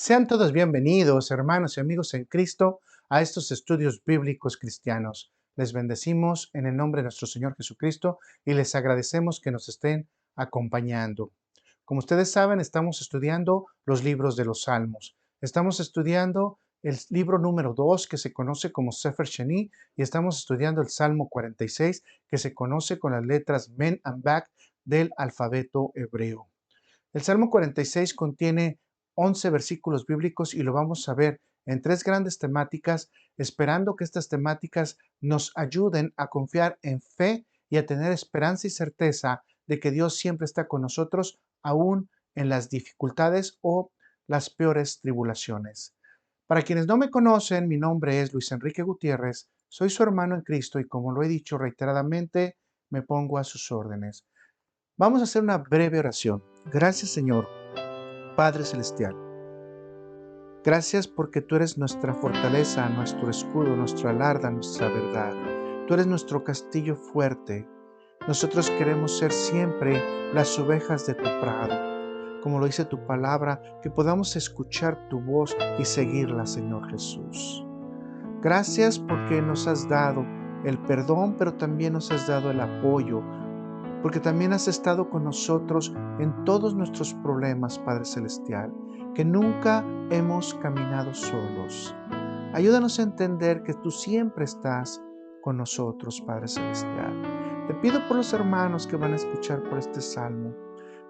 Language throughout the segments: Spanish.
Sean todos bienvenidos, hermanos y amigos en Cristo, a estos estudios bíblicos cristianos. Les bendecimos en el nombre de nuestro Señor Jesucristo y les agradecemos que nos estén acompañando. Como ustedes saben, estamos estudiando los libros de los Salmos. Estamos estudiando el libro número 2, que se conoce como Sefer Sheni, y estamos estudiando el Salmo 46, que se conoce con las letras Men and Back del alfabeto hebreo. El Salmo 46 contiene 11 versículos bíblicos y lo vamos a ver en tres grandes temáticas, esperando que estas temáticas nos ayuden a confiar en fe y a tener esperanza y certeza de que Dios siempre está con nosotros, aún en las dificultades o las peores tribulaciones. Para quienes no me conocen, mi nombre es Luis Enrique Gutiérrez, soy su hermano en Cristo y como lo he dicho reiteradamente, me pongo a sus órdenes. Vamos a hacer una breve oración. Gracias, Señor, Padre Celestial. Gracias porque tú eres nuestra fortaleza, nuestro escudo, nuestra alarda, nuestra verdad. Tú eres nuestro castillo fuerte. Nosotros queremos ser siempre las ovejas de tu prado. Como lo dice tu palabra, que podamos escuchar tu voz y seguirla, Señor Jesús. Gracias porque nos has dado el perdón, pero también nos has dado el apoyo, porque también has estado con nosotros en todos nuestros problemas, Padre Celestial, que nunca hemos caminado solos. Ayúdanos a entender que tú siempre estás con nosotros, Padre Celestial. Te pido por los hermanos que van a escuchar por este salmo,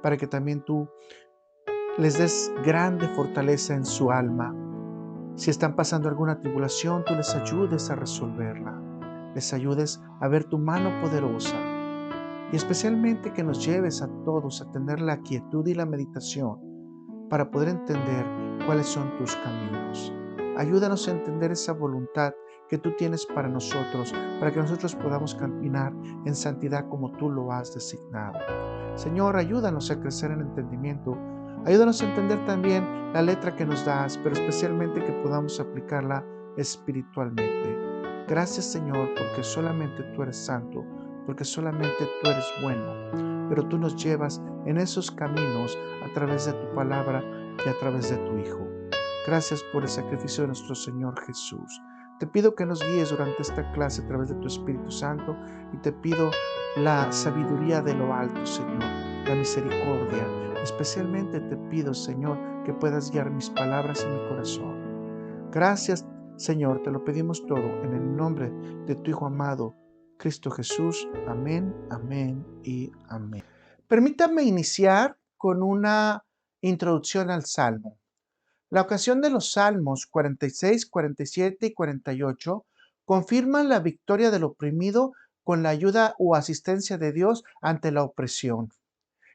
para que también tú les des grande fortaleza en su alma. Si están pasando alguna tribulación, tú les ayudes a resolverla. Les ayudes a ver tu mano poderosa. Y especialmente que nos lleves a todos a tener la quietud y la meditación para poder entender cuáles son tus caminos. Ayúdanos a entender esa voluntad que tú tienes para nosotros, para que nosotros podamos caminar en santidad como tú lo has designado. Señor, ayúdanos a crecer en entendimiento. Ayúdanos a entender también la letra que nos das, pero especialmente que podamos aplicarla espiritualmente. Gracias, Señor, porque solamente tú eres santo, porque solamente tú eres bueno, pero tú nos llevas en esos caminos a través de tu palabra y a través de tu Hijo. Gracias por el sacrificio de nuestro Señor Jesús. Te pido que nos guíes durante esta clase a través de tu Espíritu Santo y te pido la sabiduría de lo alto, Señor, la misericordia. Especialmente te pido, Señor, que puedas guiar mis palabras y mi corazón. Gracias, Señor, te lo pedimos todo en el nombre de tu Hijo amado, Cristo Jesús. Amén, amén y amén. Permítame iniciar con una introducción al Salmo. La ocasión de los Salmos 46, 47 y 48 confirman la victoria del oprimido con la ayuda o asistencia de Dios ante la opresión.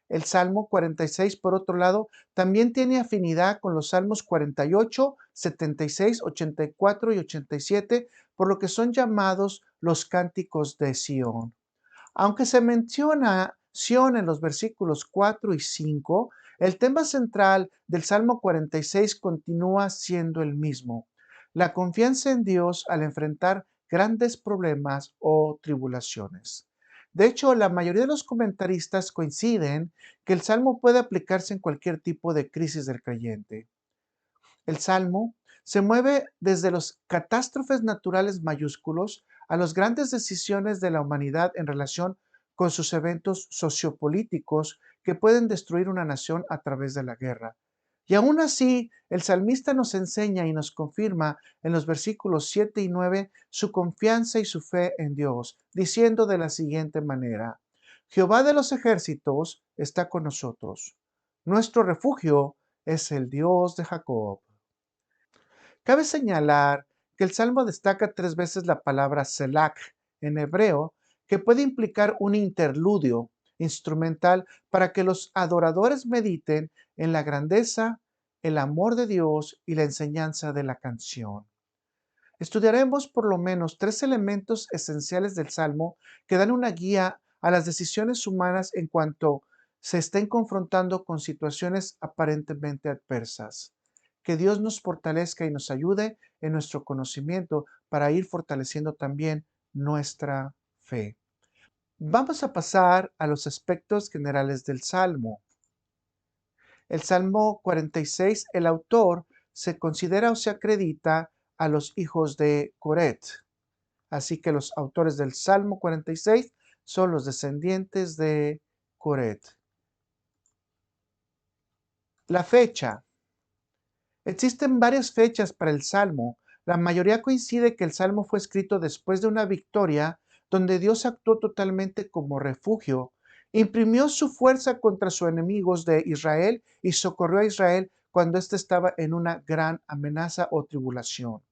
El Salmo 46, por otro lado, también tiene afinidad con los Salmos 48, 76, 84 y 87, por lo que son llamados los cánticos de Sión. Aunque se menciona Sión en los versículos 4 y 5, el tema central del Salmo 46 continúa siendo el mismo: la confianza en Dios al enfrentar grandes problemas o tribulaciones. De hecho, la mayoría de los comentaristas coinciden que el Salmo puede aplicarse en cualquier tipo de crisis del creyente. El Salmo se mueve desde los catástrofes naturales mayúsculos a las grandes decisiones de la humanidad en relación con sus eventos sociopolíticos que pueden destruir una nación a través de la guerra. Y aún así, el salmista nos enseña y nos confirma en los versículos 7 y 9 su confianza y su fe en Dios, diciendo de la siguiente manera: Jehová de los ejércitos está con nosotros. Nuestro refugio es el Dios de Jacob. Cabe señalar que el Salmo destaca tres veces la palabra Selah en hebreo, que puede implicar un interludio instrumental para que los adoradores mediten en la grandeza, el amor de Dios y la enseñanza de la canción. Estudiaremos por lo menos tres elementos esenciales del Salmo que dan una guía a las decisiones humanas en cuanto se estén confrontando con situaciones aparentemente adversas. Que Dios nos fortalezca y nos ayude en nuestro conocimiento para ir fortaleciendo también nuestra fe. Vamos a pasar a los aspectos generales del Salmo. El Salmo 46, el autor se considera o se acredita a los hijos de Coret. Así que los autores del Salmo 46 son los descendientes de Coret. La fecha. Existen varias fechas para el Salmo. La mayoría coincide que el Salmo fue escrito después de una victoria donde Dios actuó totalmente como refugio, imprimió su fuerza contra sus enemigos de Israel y socorrió a Israel cuando éste estaba en una gran amenaza o tribulación.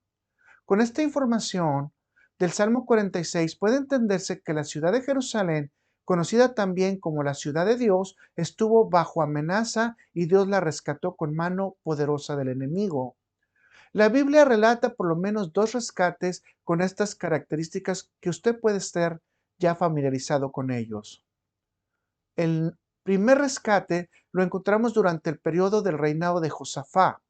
Con esta información del Salmo 46 puede entenderse que la ciudad de Jerusalén, conocida también como la ciudad de Dios, estuvo bajo amenaza y Dios la rescató con mano poderosa del enemigo. La Biblia relata por lo menos dos rescates con estas características que usted puede estar ya familiarizado con ellos. El primer rescate lo encontramos durante el periodo del reinado de Josafá.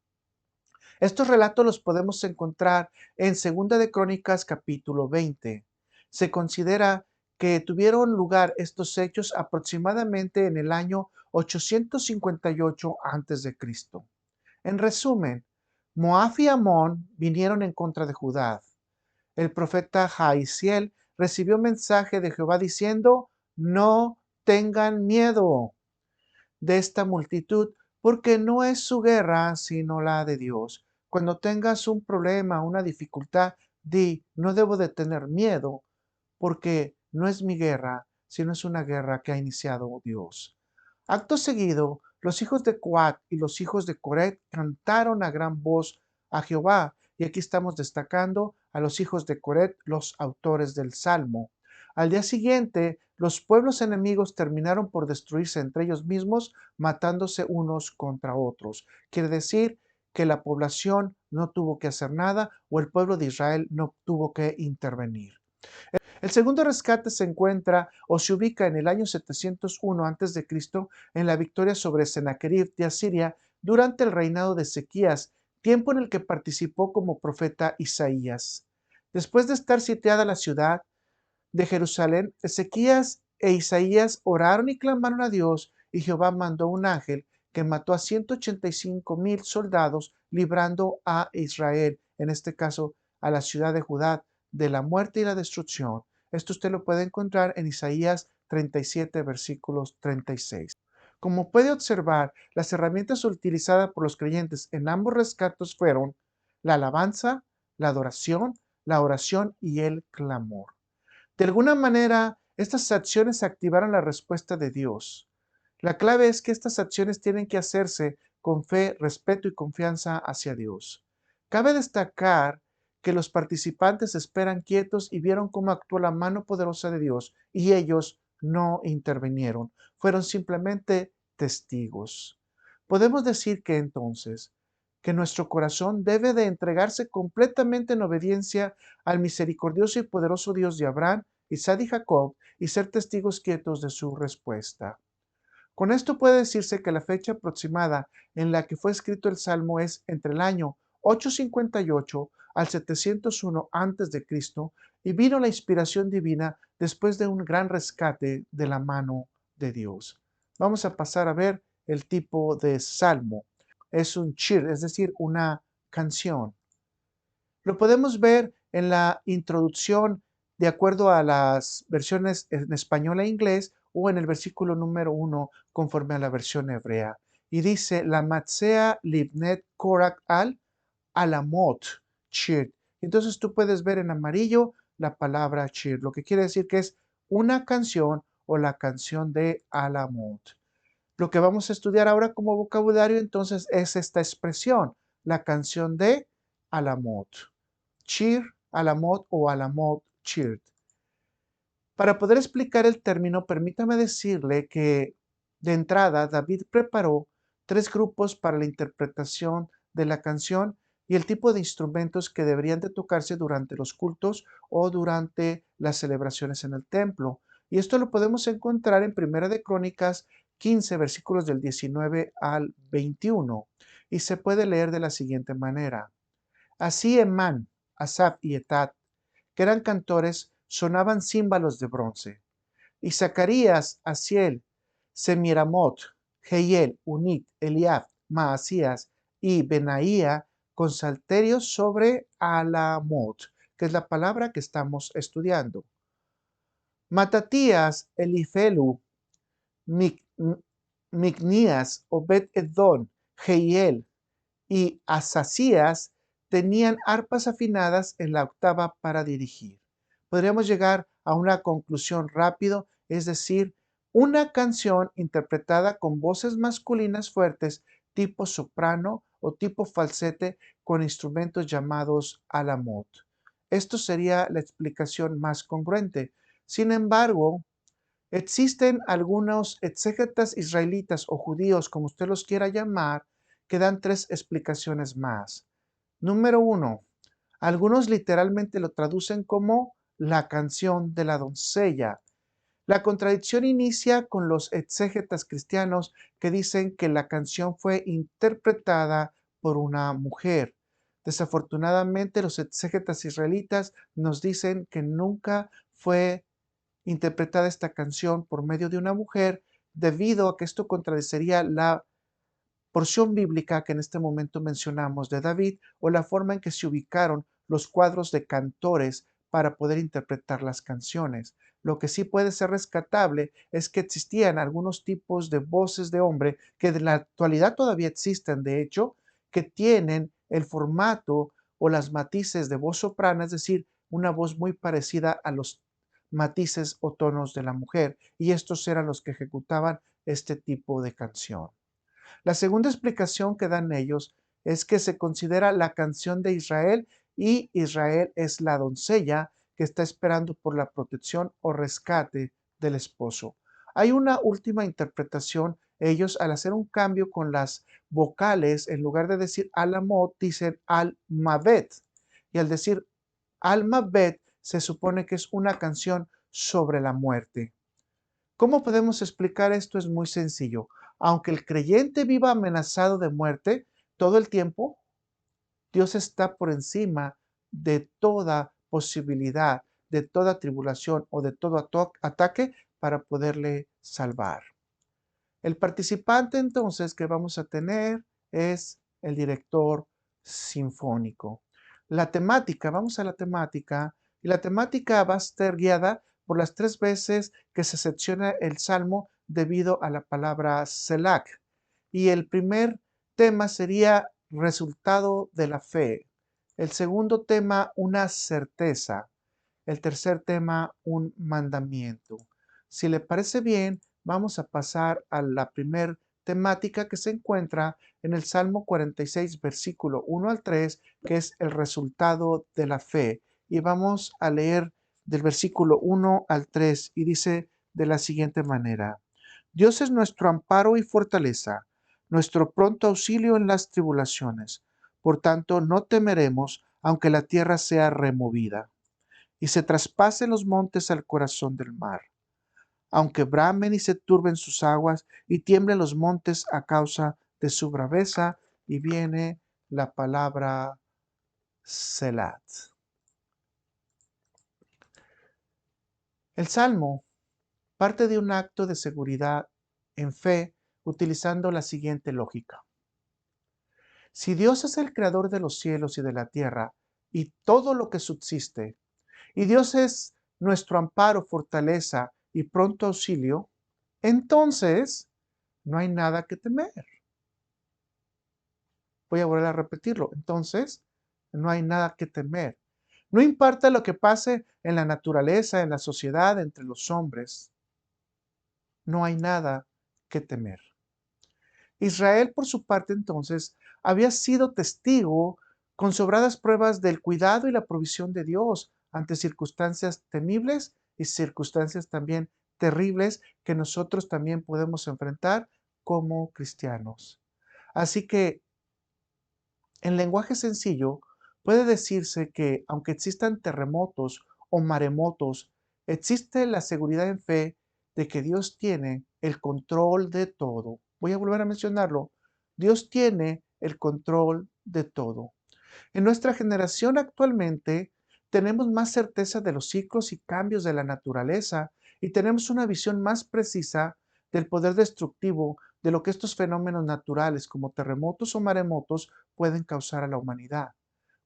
Estos relatos los podemos encontrar en 2 de Crónicas capítulo 20. Se considera que tuvieron lugar estos hechos aproximadamente en el año 858 a.C. En resumen, Moab y Amón vinieron en contra de Judá. El profeta Jaisiel recibió mensaje de Jehová diciendo: no tengan miedo de esta multitud, porque no es su guerra, sino la de Dios. Cuando tengas un problema, una dificultad, di: no debo de tener miedo, porque no es mi guerra, sino es una guerra que ha iniciado Dios. Acto seguido, los hijos de Coat y los hijos de Coret cantaron a gran voz a Jehová, y aquí estamos destacando a los hijos de Coret, los autores del Salmo. Al día siguiente, los pueblos enemigos terminaron por destruirse entre ellos mismos, matándose unos contra otros. Quiere decir que la población no tuvo que hacer nada, o el pueblo de Israel no tuvo que intervenir. El segundo rescate se encuentra o se ubica en el año 701 a.C. en la victoria sobre Sennacherib de Asiria durante el reinado de Ezequías, tiempo en el que participó como profeta Isaías. Después de estar sitiada la ciudad de Jerusalén, Ezequías e Isaías oraron y clamaron a Dios, y Jehová mandó un ángel que mató a 185,000 soldados, librando a Israel, en este caso a la ciudad de Judá, de la muerte y la destrucción. Esto usted lo puede encontrar en Isaías 37, versículos 36. Como puede observar, las herramientas utilizadas por los creyentes en ambos rescates fueron la alabanza, la adoración, la oración y el clamor. De alguna manera, estas acciones activaron la respuesta de Dios. La clave es que estas acciones tienen que hacerse con fe, respeto y confianza hacia Dios. Cabe destacar que los participantes esperan quietos y vieron cómo actuó la mano poderosa de Dios, y ellos no intervinieron, fueron simplemente testigos. Podemos decir que entonces, que nuestro corazón debe de entregarse completamente en obediencia al misericordioso y poderoso Dios de Abraham, Isaac y Jacob, y ser testigos quietos de su respuesta. Con esto puede decirse que la fecha aproximada en la que fue escrito el Salmo es entre el año 858 al 701 a.C. y vino la inspiración divina después de un gran rescate de la mano de Dios. Vamos a pasar a ver el tipo de salmo. Es un shir, es decir, una canción. Lo podemos ver en la introducción de acuerdo a las versiones en español e inglés, o en el versículo número 1 conforme a la versión hebrea. Y dice: la matzea libnet korak al alamot shir. Entonces tú puedes ver en amarillo la palabra shir, lo que quiere decir que es una canción o la canción de alamot. Lo que vamos a estudiar ahora como vocabulario entonces es esta expresión, la canción de alamot. Shir, alamot o alamot shir. Para poder explicar el término, permítame decirle que de entrada David preparó 3 grupos para la interpretación de la canción y el tipo de instrumentos que deberían de tocarse durante los cultos o durante las celebraciones en el templo. Y esto lo podemos encontrar en 1 de Crónicas 15, versículos del 19 al 21. Y se puede leer de la siguiente manera. Así Emán, Asaf y Etat, que eran cantores, sonaban címbalos de bronce. Y Zacarías, Asiel, Semiramot, Jehiel, Unit, Eliab, Maasías y Benaía con salterios sobre Alamot, que es la palabra que estamos estudiando. Matatías, Elifelu, Micnías, Obed-Edón, Jehiel y Asasías tenían arpas afinadas en la octava para dirigir. Podríamos llegar a una conclusión rápido, es decir, una canción interpretada con voces masculinas fuertes tipo soprano o tipo falsete con instrumentos llamados alamot. Esto sería la explicación más congruente. Sin embargo, existen algunos exégetas israelitas o judíos, como usted los quiera llamar, que dan tres explicaciones más. Número uno, algunos literalmente lo traducen como la canción de la doncella. La contradicción inicia con los exégetas cristianos que dicen que la canción fue interpretada por una mujer. Desafortunadamente, los exégetas israelitas nos dicen que nunca fue interpretada esta canción por medio de una mujer, debido a que esto contradecería la porción bíblica que en este momento mencionamos de David o la forma en que se ubicaron los cuadros de cantores para poder interpretar las canciones. Lo que sí puede ser rescatable es que existían algunos tipos de voces de hombre que en la actualidad todavía existen, de hecho, que tienen el formato o las matices de voz soprana, es decir, una voz muy parecida a los matices o tonos de la mujer, y estos eran los que ejecutaban este tipo de canción. La segunda explicación que dan ellos es que se considera la canción de Israel y Israel es la doncella que está esperando por la protección o rescate del esposo. Hay una última interpretación. Ellos, al hacer un cambio con las vocales, en lugar de decir Alamot, dicen Al-Mabet. Y al decir Al-Mabet, se supone que es una canción sobre la muerte. ¿Cómo podemos explicar esto? Es muy sencillo. Aunque el creyente viva amenazado de muerte todo el tiempo, Dios está por encima de toda posibilidad, de toda tribulación o de todo ataque para poderle salvar. El participante entonces que vamos a tener es el director sinfónico. La temática, vamos a la temática, y la temática va a estar guiada por las tres veces que se secciona el salmo debido a la palabra Selak. Y el primer tema sería resultado de la fe. El segundo tema, una certeza. El tercer tema, un mandamiento. Si le parece bien, vamos a pasar a la primer temática que se encuentra en el Salmo 46, versículo 1 al 3, que es el resultado de la fe. Y vamos a leer del versículo 1 al 3 y dice de la siguiente manera: Dios es nuestro amparo y fortaleza, nuestro pronto auxilio en las tribulaciones. Por tanto, no temeremos, aunque la tierra sea removida y se traspasen los montes al corazón del mar, aunque bramen y se turben sus aguas y tiemblen los montes a causa de su braveza. Y viene la palabra Selat. El Salmo parte de un acto de seguridad en fe utilizando la siguiente lógica. Si Dios es el creador de los cielos y de la tierra y todo lo que subsiste, y Dios es nuestro amparo, fortaleza y pronto auxilio, entonces no hay nada que temer. Voy a volver a repetirlo. Entonces, no hay nada que temer. No importa lo que pase en la naturaleza, en la sociedad, entre los hombres, no hay nada que temer. Israel, por su parte, entonces, había sido testigo con sobradas pruebas del cuidado y la provisión de Dios ante circunstancias temibles y circunstancias también terribles que nosotros también podemos enfrentar como cristianos. Así que, en lenguaje sencillo, puede decirse que aunque existan terremotos o maremotos, existe la seguridad en fe de que Dios tiene el control de todo. Voy a volver a mencionarlo. Dios tiene el control de todo. En nuestra generación actualmente tenemos más certeza de los ciclos y cambios de la naturaleza y tenemos una visión más precisa del poder destructivo de lo que estos fenómenos naturales como terremotos o maremotos pueden causar a la humanidad.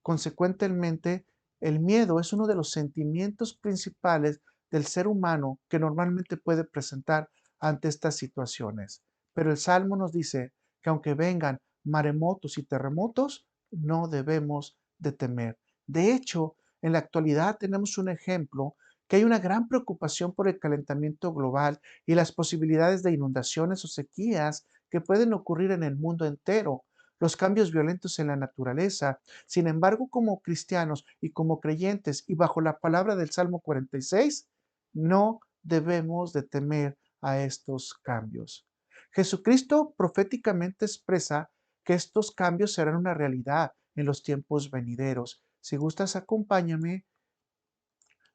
Consecuentemente, el miedo es uno de los sentimientos principales del ser humano que normalmente puede presentar ante estas situaciones. Pero el Salmo nos dice que aunque vengan maremotos y terremotos, no debemos de temer. De hecho, en la actualidad tenemos un ejemplo que hay una gran preocupación por el calentamiento global y las posibilidades de inundaciones o sequías que pueden ocurrir en el mundo entero, los cambios violentos en la naturaleza. Sin embargo, como cristianos y como creyentes y bajo la palabra del Salmo 46, no debemos de temer a estos cambios. Jesucristo proféticamente expresa que estos cambios serán una realidad en los tiempos venideros. Si gustas, acompáñame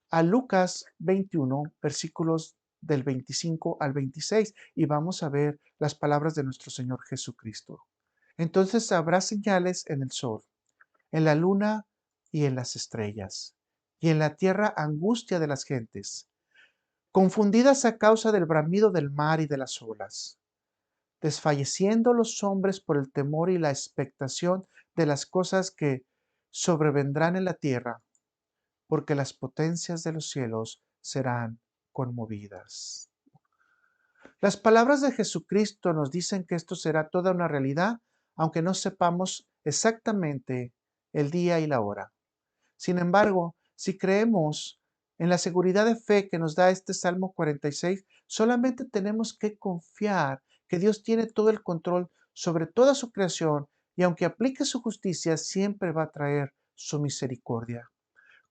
a Lucas 21, versículos del 25 al 26, y vamos a ver las palabras de nuestro Señor Jesucristo. Entonces habrá señales en el sol, en la luna y en las estrellas, y en la tierra angustia de las gentes, confundidas a causa del bramido del mar y de las olas, desfalleciendo los hombres por el temor y la expectación de las cosas que sobrevendrán en la tierra, porque las potencias de los cielos serán conmovidas. Las palabras de Jesucristo nos dicen que esto será toda una realidad, aunque no sepamos exactamente el día y la hora. Sin embargo, si creemos en la seguridad de fe que nos da este Salmo 46, solamente tenemos que confiar que Dios tiene todo el control sobre toda su creación y aunque aplique su justicia, siempre va a traer su misericordia.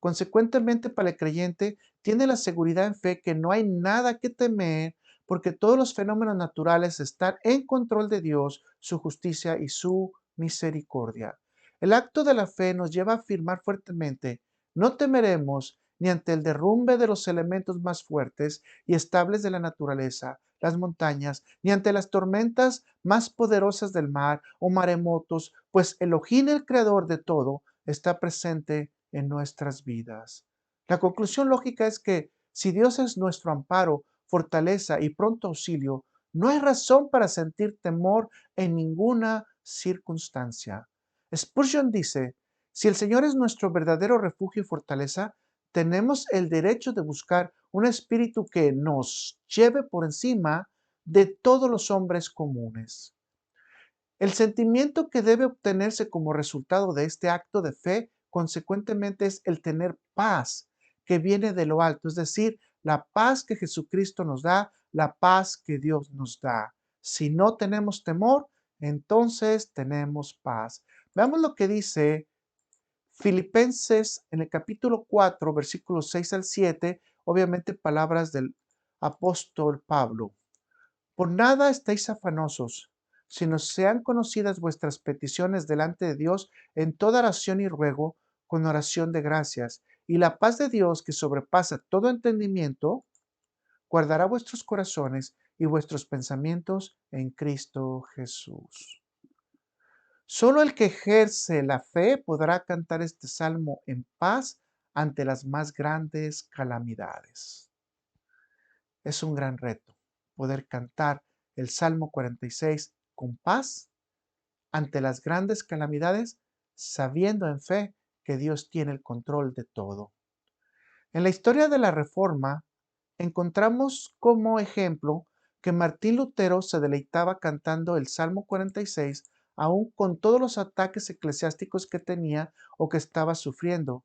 Consecuentemente, para el creyente, tiene la seguridad en fe que no hay nada que temer porque todos los fenómenos naturales están en control de Dios, su justicia y su misericordia. El acto de la fe nos lleva a afirmar fuertemente, no temeremos ni ante el derrumbe de los elementos más fuertes y estables de la naturaleza, las montañas, ni ante las tormentas más poderosas del mar o maremotos, pues Elohim, el creador de todo, está presente en nuestras vidas. La conclusión lógica es que si Dios es nuestro amparo, fortaleza y pronto auxilio, no hay razón para sentir temor en ninguna circunstancia. Spurgeon dice, si el Señor es nuestro verdadero refugio y fortaleza, tenemos el derecho de buscar un espíritu que nos lleve por encima de todos los hombres comunes. El sentimiento que debe obtenerse como resultado de este acto de fe, consecuentemente, es el tener paz que viene de lo alto, es decir, la paz que Jesucristo nos da, la paz que Dios nos da. Si no tenemos temor, entonces tenemos paz. Veamos lo que dice Filipenses en el capítulo 4, versículos 6 al 7, obviamente palabras del apóstol Pablo. Por nada estéis afanosos, sino sean conocidas vuestras peticiones delante de Dios en toda oración y ruego, con oración de gracias. Y la paz de Dios, que sobrepasa todo entendimiento, guardará vuestros corazones y vuestros pensamientos en Cristo Jesús. Solo el que ejerce la fe podrá cantar este salmo en paz ante las más grandes calamidades. Es un gran reto poder cantar el Salmo 46 con paz ante las grandes calamidades, sabiendo en fe que Dios tiene el control de todo. En la historia de la Reforma, encontramos como ejemplo que Martín Lutero se deleitaba cantando el Salmo 46, aun con todos los ataques eclesiásticos que tenía o que estaba sufriendo,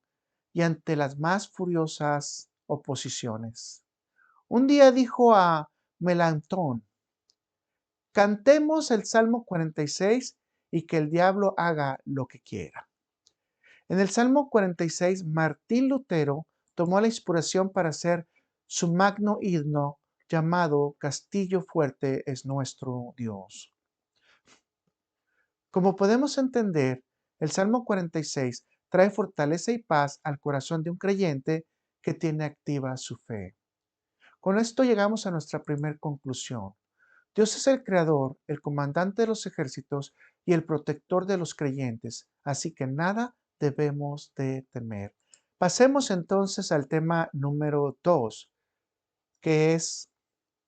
y ante las más furiosas oposiciones. Un día dijo a Melanchthon, cantemos el Salmo 46 y que el diablo haga lo que quiera. En el Salmo 46, Martín Lutero tomó la inspiración para hacer su magno himno llamado Castillo fuerte es nuestro Dios. Como podemos entender, el Salmo 46 trae fortaleza y paz al corazón de un creyente que tiene activa su fe. Con esto llegamos a nuestra primera conclusión. Dios es el creador, el comandante de los ejércitos y el protector de los creyentes, así que nada debemos de temer. Pasemos entonces al tema número 2, que es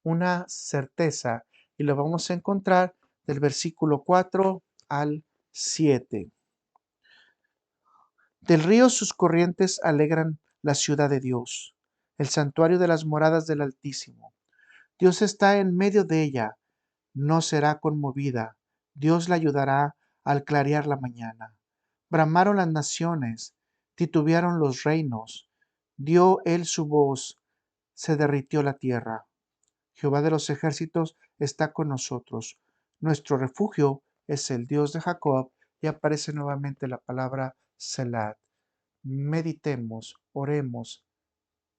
una certeza y lo vamos a encontrar del versículo 4 al 7. Del río sus corrientes alegran la ciudad de Dios, el santuario de las moradas del Altísimo. Dios está en medio de ella, no será conmovida. Dios la ayudará al clarear la mañana. Bramaron las naciones, titubearon los reinos. Dio él su voz, se derritió la tierra. Jehová de los ejércitos está con nosotros. Nuestro refugio es el Dios de Jacob. Y aparece nuevamente la palabra Selah. Meditemos, oremos,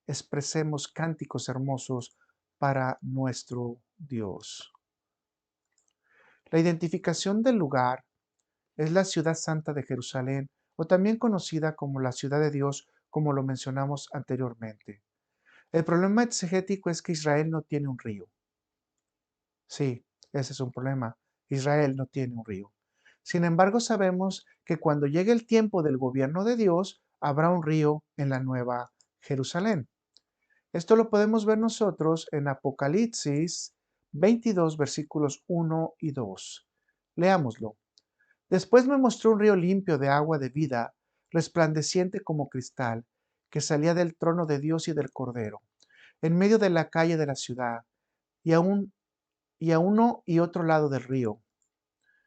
expresemos cánticos hermosos para nuestro Dios. La identificación del lugar es la ciudad santa de Jerusalén, o también conocida como la ciudad de Dios, como lo mencionamos anteriormente. El problema exegético es que Israel no tiene un río. Sí, ese es un problema. Israel no tiene un río. Sin embargo, sabemos que cuando llegue el tiempo del gobierno de Dios, habrá un río en la nueva Jerusalén. Esto lo podemos ver nosotros en Apocalipsis 22, versículos 1 y 2. Leámoslo. Después me mostró un río limpio de agua de vida, resplandeciente como cristal, que salía del trono de Dios y del Cordero, en medio de la calle de la ciudad, y a uno y otro lado del río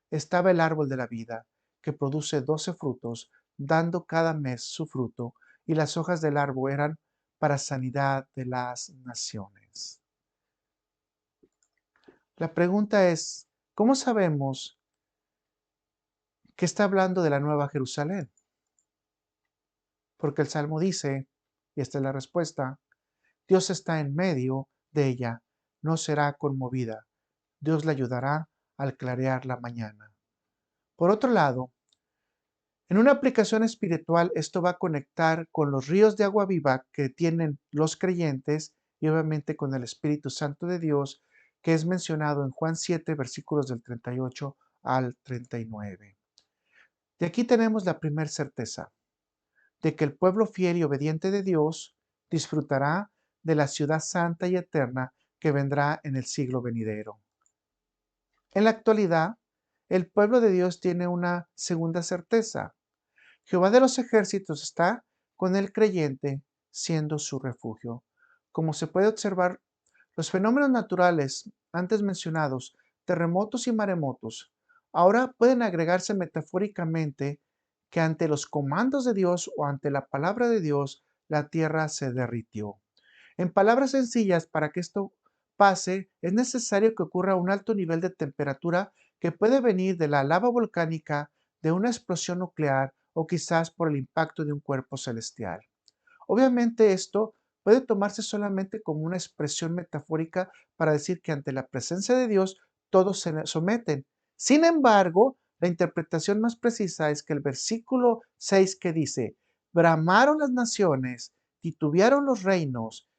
estaba el árbol de la vida, que produce 12 frutos, dando cada mes su fruto, y las hojas del árbol eran para sanidad de las naciones. La pregunta es, ¿cómo sabemos que está hablando de la Nueva Jerusalén? Porque el Salmo dice, y esta es la respuesta, Dios está en medio de ella, no será conmovida. Dios la ayudará al clarear la mañana. Por otro lado, en una aplicación espiritual, esto va a conectar con los ríos de agua viva que tienen los creyentes y obviamente con el Espíritu Santo de Dios, que es mencionado en Juan 7, versículos del 38 al 39. De aquí tenemos la primera certeza, de que el pueblo fiel y obediente de Dios disfrutará de la ciudad santa y eterna que vendrá en el siglo venidero. En la actualidad, el pueblo de Dios tiene una segunda certeza. Jehová de los ejércitos está con el creyente, siendo su refugio. Como se puede observar, los fenómenos naturales antes mencionados, terremotos y maremotos, ahora pueden agregarse metafóricamente que ante los comandos de Dios o ante la palabra de Dios, la tierra se derritió. En palabras sencillas, para que esto pase, es necesario que ocurra un alto nivel de temperatura que puede venir de la lava volcánica, de una explosión nuclear o quizás por el impacto de un cuerpo celestial. Obviamente esto puede tomarse solamente como una expresión metafórica para decir que ante la presencia de Dios todos se someten. Sin embargo, la interpretación más precisa es que el versículo 6 que dice, bramaron las naciones, titubearon los reinos,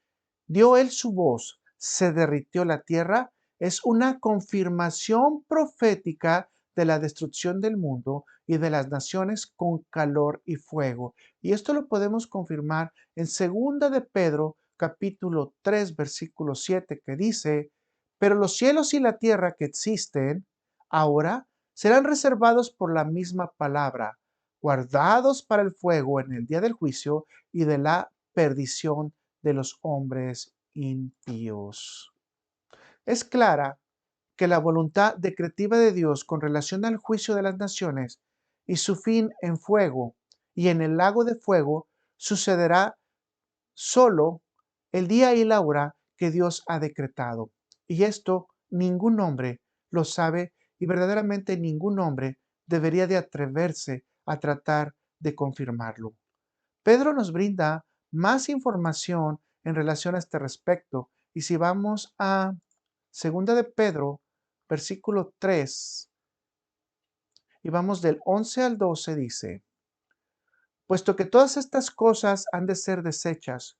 dio él su voz, se derritió la tierra, es una confirmación profética de la destrucción del mundo y de las naciones con calor y fuego. Y esto lo podemos confirmar en 2 de Pedro, capítulo 3, versículo 7, que dice, pero los cielos y la tierra que existen ahora serán reservados por la misma palabra, guardados para el fuego en el día del juicio y de la perdición de los hombres impíos. Es clara que la voluntad decretiva de Dios con relación al juicio de las naciones y su fin en fuego y en el lago de fuego sucederá solo el día y la hora que Dios ha decretado. Y esto ningún hombre lo sabe y verdaderamente ningún hombre debería de atreverse a tratar de confirmarlo. Pedro nos brinda más información en relación a este respecto. Y si vamos a 2 de Pedro, versículo 3, y vamos del 11 al 12, dice, puesto que todas estas cosas han de ser desechas,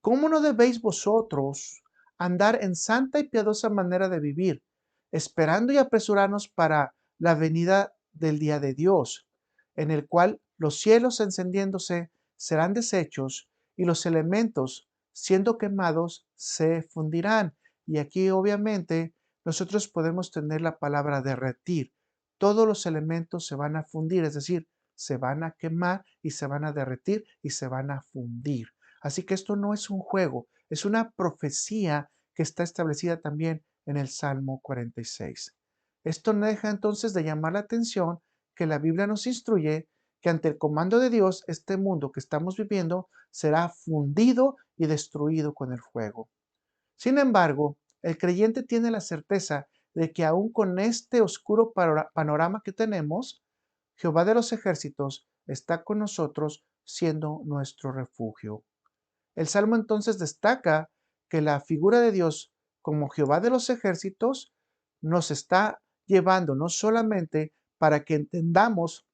¿cómo no debéis vosotros andar en santa y piadosa manera de vivir, esperando y apresurarnos para la venida del día de Dios, en el cual los cielos encendiéndose serán deshechos y los elementos siendo quemados se fundirán? Y aquí obviamente nosotros podemos tener la palabra derretir. Todos los elementos se van a fundir, es decir, se van a quemar y se van a derretir y se van a fundir. Así que esto no es un juego, es una profecía que está establecida también en el Salmo 46. Esto no deja entonces de llamar la atención que la Biblia nos instruye que ante el comando de Dios, este mundo que estamos viviendo será fundido y destruido con el fuego. Sin embargo, el creyente tiene la certeza de que aún con este oscuro panorama que tenemos, Jehová de los ejércitos está con nosotros siendo nuestro refugio. El Salmo entonces destaca que la figura de Dios como Jehová de los ejércitos nos está llevando no solamente para que entendamos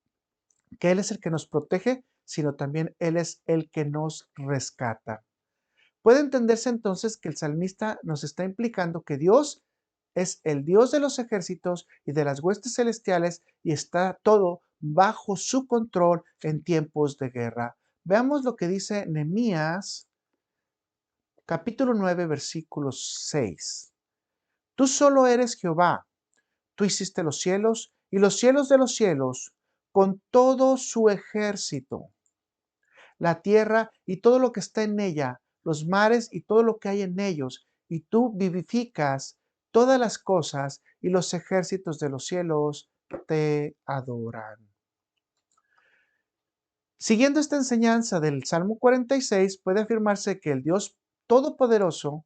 que Él es el que nos protege, sino también Él es el que nos rescata. Puede entenderse entonces que el salmista nos está implicando que Dios es el Dios de los ejércitos y de las huestes celestiales y está todo bajo su control en tiempos de guerra. Veamos lo que dice Nehemías capítulo 9 versículo 6. Tú solo eres Jehová, tú hiciste los cielos y los cielos de los cielos con todo su ejército, la tierra y todo lo que está en ella, los mares y todo lo que hay en ellos, y tú vivificas todas las cosas y los ejércitos de los cielos te adoran. Siguiendo esta enseñanza del Salmo 46, puede afirmarse que el Dios Todopoderoso,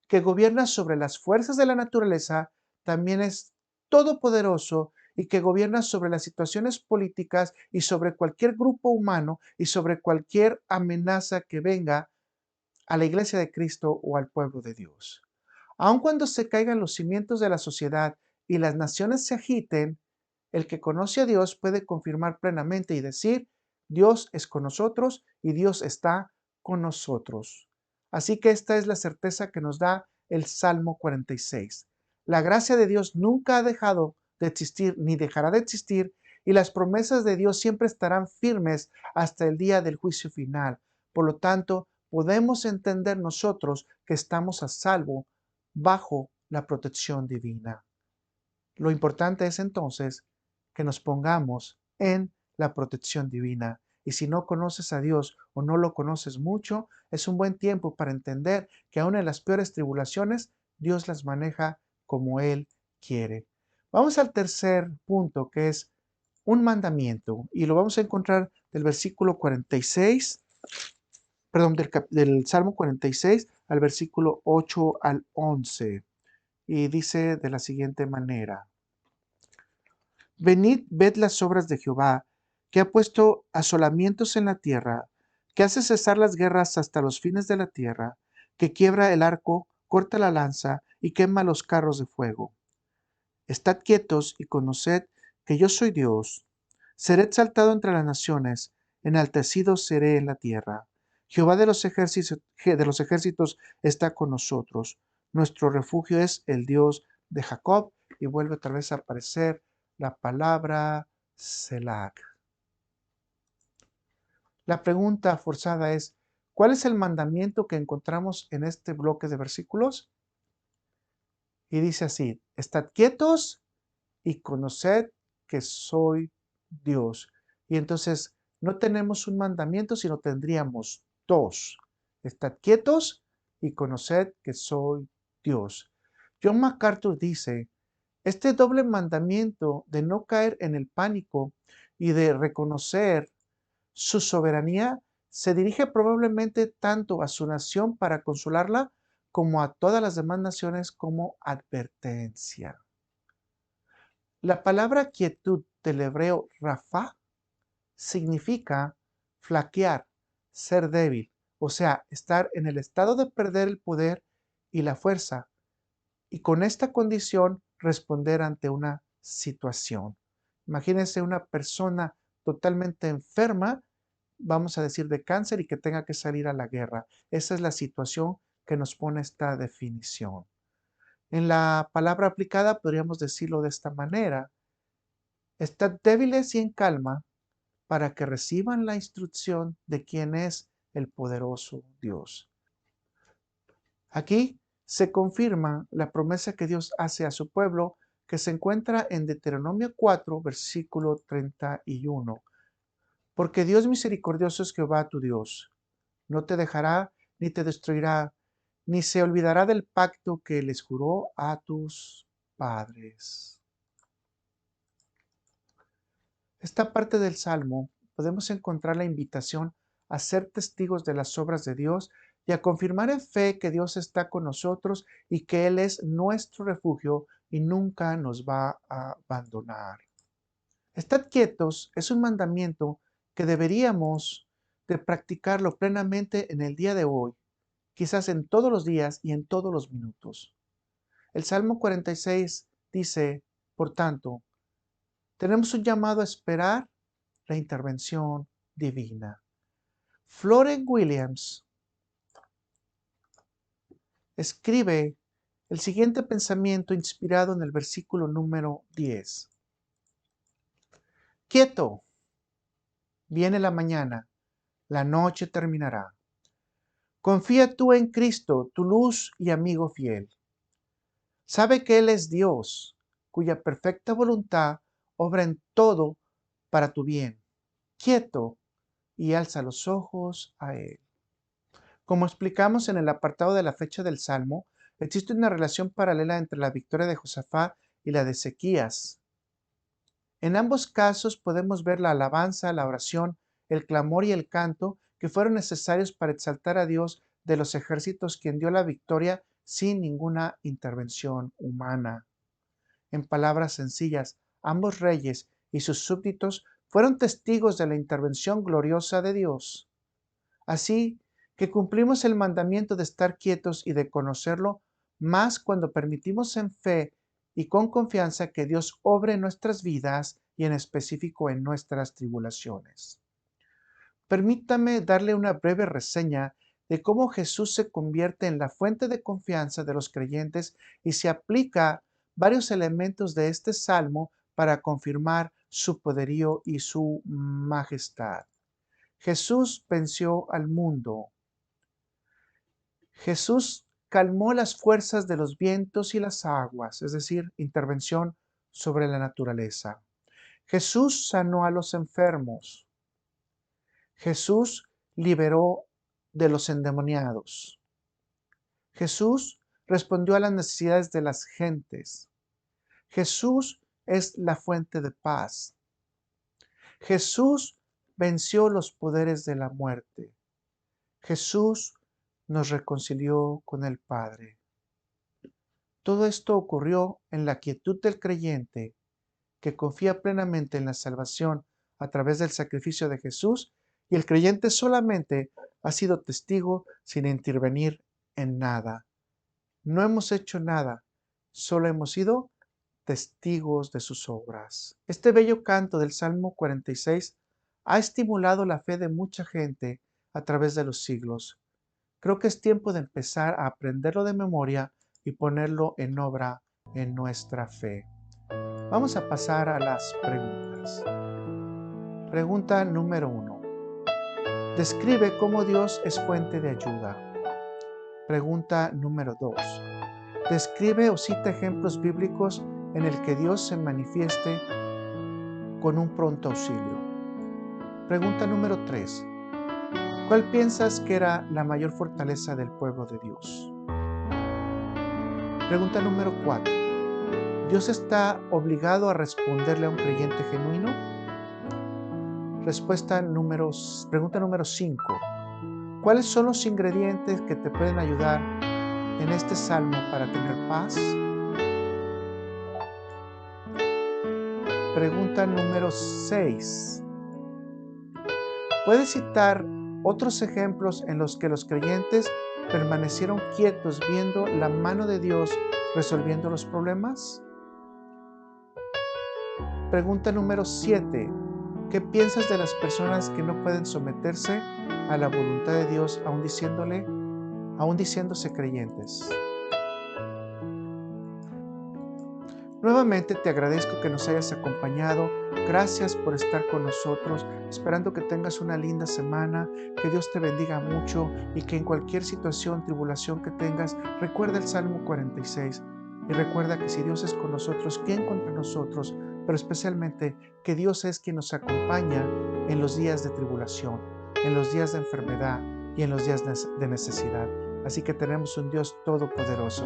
que gobierna sobre las fuerzas de la naturaleza, también es todopoderoso y que gobierna sobre las situaciones políticas y sobre cualquier grupo humano y sobre cualquier amenaza que venga a la iglesia de Cristo o al pueblo de Dios. Aun cuando se caigan los cimientos de la sociedad y las naciones se agiten, el que conoce a Dios puede confirmar plenamente y decir, Dios es con nosotros y Dios está con nosotros. Así que esta es la certeza que nos da el Salmo 46. La gracia de Dios nunca ha dejado de existir ni dejará de existir y las promesas de Dios siempre estarán firmes hasta el día del juicio final. Por lo tanto, podemos entender nosotros que estamos a salvo bajo la protección divina. Lo importante es entonces que nos pongamos en la protección divina. Y si no conoces a Dios o no lo conoces mucho, es un buen tiempo para entender que aún en las peores tribulaciones, Dios las maneja como Él quiere. Vamos al tercer punto, que es un mandamiento, y lo vamos a encontrar del versículo 46, perdón, del Salmo 46 al versículo 8 al 11. Y dice de la siguiente manera: Venid, ved las obras de Jehová, que ha puesto asolamientos en la tierra, que hace cesar las guerras hasta los fines de la tierra, que quiebra el arco, corta la lanza y quema los carros de fuego. Estad quietos y conoced que yo soy Dios. Seré exaltado entre las naciones, enaltecido seré en la tierra. Jehová de los ejércitos está con nosotros. Nuestro refugio es el Dios de Jacob. Y vuelve otra vez a aparecer la palabra Selah. La pregunta forzada es, ¿cuál es el mandamiento que encontramos en este bloque de versículos? Y dice así, estad quietos y conoced que soy Dios. Y entonces no tenemos un mandamiento, sino tendríamos dos. Estad quietos y conoced que soy Dios. John MacArthur dice, este doble mandamiento de no caer en el pánico y de reconocer su soberanía se dirige probablemente tanto a su nación para consolarla como a todas las demás naciones como advertencia. La palabra quietud del hebreo rafá significa flaquear, ser débil, o sea, estar en el estado de perder el poder y la fuerza, y con esta condición responder ante una situación. Imagínense una persona totalmente enferma, vamos a decir de cáncer, y que tenga que salir a la guerra. Esa es la situación que nos pone esta definición. En la palabra aplicada podríamos decirlo de esta manera: estad débiles y en calma para que reciban la instrucción de quien es el poderoso Dios. Aquí se confirma la promesa que Dios hace a su pueblo, que se encuentra en Deuteronomio 4, versículo 31. Porque Dios misericordioso es Jehová tu Dios, no te dejará ni te destruirá, ni se olvidará del pacto que les juró a tus padres. Esta parte del Salmo podemos encontrar la invitación a ser testigos de las obras de Dios y a confirmar en fe que Dios está con nosotros y que Él es nuestro refugio y nunca nos va a abandonar. Estad quietos es un mandamiento que deberíamos de practicarlo plenamente en el día de hoy, quizás en todos los días y en todos los minutos. El Salmo 46 dice, por tanto, tenemos un llamado a esperar la intervención divina. Florence Williams escribe el siguiente pensamiento inspirado en el versículo número 10. Quieto, viene la mañana, la noche terminará. Confía tú en Cristo, tu luz y amigo fiel. Sabe que Él es Dios, cuya perfecta voluntad obra en todo para tu bien. Quieto y alza los ojos a Él. Como explicamos en el apartado de la fecha del Salmo, existe una relación paralela entre la victoria de Josafat y la de Ezequías. En ambos casos podemos ver la alabanza, la oración, el clamor y el canto que fueron necesarios para exaltar a Dios de los ejércitos, quien dio la victoria sin ninguna intervención humana. En palabras sencillas, ambos reyes y sus súbditos fueron testigos de la intervención gloriosa de Dios. Así que cumplimos el mandamiento de estar quietos y de conocerlo más cuando permitimos en fe y con confianza que Dios obre en nuestras vidas y en específico en nuestras tribulaciones. Permítame darle una breve reseña de cómo Jesús se convierte en la fuente de confianza de los creyentes y se aplica varios elementos de este salmo para confirmar su poderío y su majestad. Jesús venció al mundo. Jesús calmó las fuerzas de los vientos y las aguas, es decir, intervención sobre la naturaleza. Jesús sanó a los enfermos. Jesús liberó de los endemoniados. Jesús respondió a las necesidades de las gentes. Jesús es la fuente de paz. Jesús venció los poderes de la muerte. Jesús nos reconcilió con el Padre. Todo esto ocurrió en la quietud del creyente que confía plenamente en la salvación a través del sacrificio de Jesús, y el creyente solamente ha sido testigo sin intervenir en nada. No hemos hecho nada, solo hemos sido testigos de sus obras. Este bello canto del Salmo 46 ha estimulado la fe de mucha gente a través de los siglos. Creo que es tiempo de empezar a aprenderlo de memoria y ponerlo en obra en nuestra fe. Vamos a pasar a las preguntas. Pregunta número 1. Describe cómo Dios es fuente de ayuda. Pregunta número 2. Describe o cita ejemplos bíblicos en el que Dios se manifieste con un pronto auxilio. Pregunta número 3. ¿Cuál piensas que era la mayor fortaleza del pueblo de Dios? Pregunta número 4. ¿Dios está obligado a responderle a un creyente genuino? Pregunta número 5. ¿Cuáles son los ingredientes que te pueden ayudar en este salmo para tener paz? Pregunta número 6. ¿Puedes citar otros ejemplos en los que los creyentes permanecieron quietos viendo la mano de Dios resolviendo los problemas? Pregunta número 7. ¿Qué piensas de las personas que no pueden someterse a la voluntad de Dios aún diciéndose creyentes? Nuevamente te agradezco que nos hayas acompañado Gracias por estar con nosotros, esperando que tengas una linda semana, que Dios te bendiga mucho y que en cualquier situación, tribulación que tengas, recuerda el Salmo 46 y recuerda que si Dios es con nosotros, ¿quién contra nosotros? Pero especialmente que Dios es quien nos acompaña en los días de tribulación, en los días de enfermedad y en los días de necesidad. Así que tenemos un Dios todopoderoso.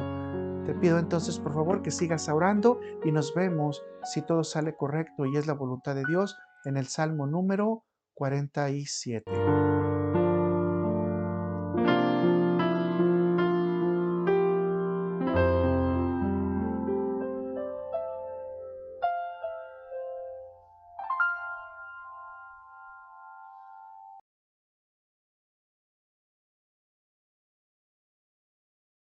Te pido entonces, por favor, que sigas orando y nos vemos, si todo sale correcto y es la voluntad de Dios, en el Salmo número 47.